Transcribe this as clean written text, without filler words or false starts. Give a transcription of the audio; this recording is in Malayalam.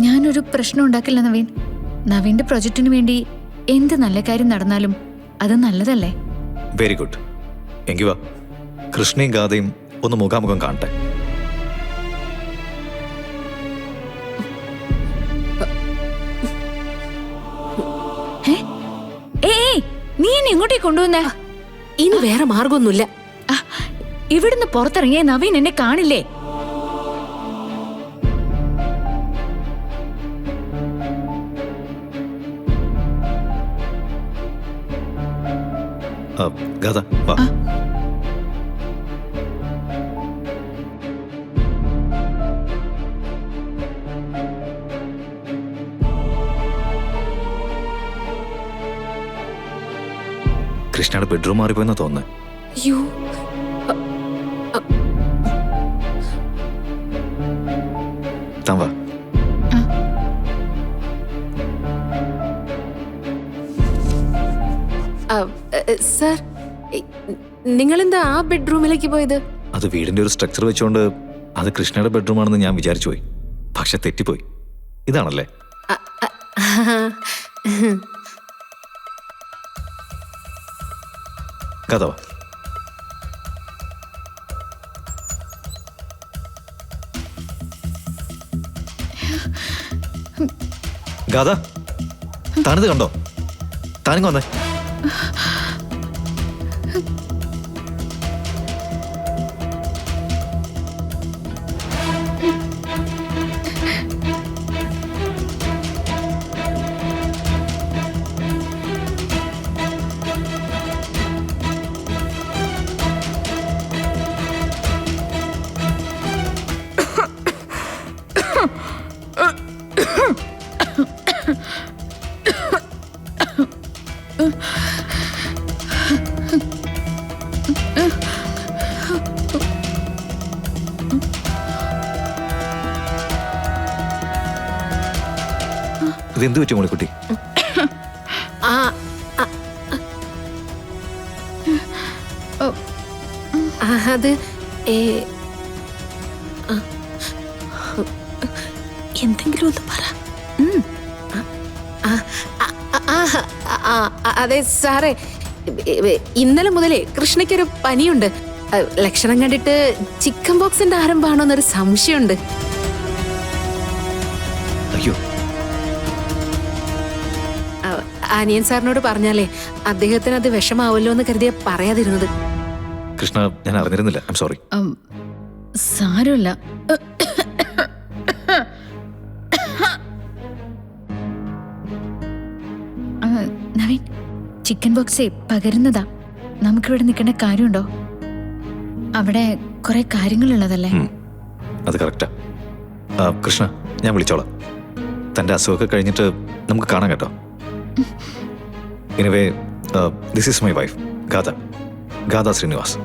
ഞാനൊരു പ്രശ്നം ഉണ്ടാക്കില്ല നവീൻ. നവീന്റെ പ്രൊജക്ടിന് വേണ്ടി എന്ത് നല്ല കാര്യം നടന്നാലും അത് നല്ലതല്ലേ? Very good. എങ്കിൽ വാ, കൃഷ്ണയും ഗാഥയും ഒന്ന് മുഖാമുഖം കാണട്ടെ. നീ എന്നെ എങ്ങോട്ടേക്ക് കൊണ്ടുവന്നേ? ഇനി വേറെ മാർഗമൊന്നുമില്ല. ഇവിടുന്ന് പുറത്തിറങ്ങിയ നവീൻ എന്നെ കാണില്ലേ? ഗാഥ വാ. കൃഷ്ണയുടെ ബെഡ്റൂം മാറിപ്പോയെന്നാ തോന്നുന്നത്. അയ്യോ, താൻ വാ. സർ, നിങ്ങളെന്താ ആ ബെഡ്റൂമിലേക്ക് പോയത്? അത് വീടിന്റെ ഒരു സ്ട്രക്ചർ വെച്ചുകൊണ്ട് അത് കൃഷ്ണയുടെ ബെഡ്റൂമാണെന്ന് ഞാൻ വിചാരിച്ചു പോയി. പക്ഷെ തെറ്റിപ്പോയി. ഇതാണല്ലേ? കഥ വാ. ഗാഥ, താനിത് കണ്ടോ? താനിങ് വന്നേ. ഇതെന്ത് പറ്റി മോളിക്കുട്ടി? അത് എന്തെങ്കിലും ഒന്ന് പറ. അതെ സാറേ, ഇന്നലെ മുതലേ കൃഷ്ണയ്ക്കൊരു പനിയുണ്ട്. ലക്ഷണം കണ്ടിട്ട് ചിക്കൻ ബോക്സിന്റെ ആരംഭമാണോന്നൊരു സംശയമുണ്ട്. അയ്യോ, അനിയൻ സാറിനോട് പറഞ്ഞാലേ അദ്ദേഹത്തിന് അത് വിഷമാവല്ലോ എന്ന് കരുതിയ പറയാതിരുന്നത്. കൃഷ്ണ, ഞാൻ അറിഞ്ഞിരുന്നില്ല. I am sorry. സാരമില്ല. നവീൻ, ചിക്കൻ ബോക്സേ പകരുന്നതാ. നമുക്കിവിടെ നിൽക്കേണ്ട കാര്യമുണ്ടോ? അവിടെ കുറെ കാര്യങ്ങളുള്ളതല്ലേ? അത് കറക്റ്റാ. കൃഷ്ണ, ഞാൻ വിളിച്ചോളാം. തന്റെ അസുഖമൊക്കെ കഴിഞ്ഞിട്ട് നമുക്ക് കാണാം കേട്ടോ. Anyway, this is my wife Gatha, Gatha Srinivas.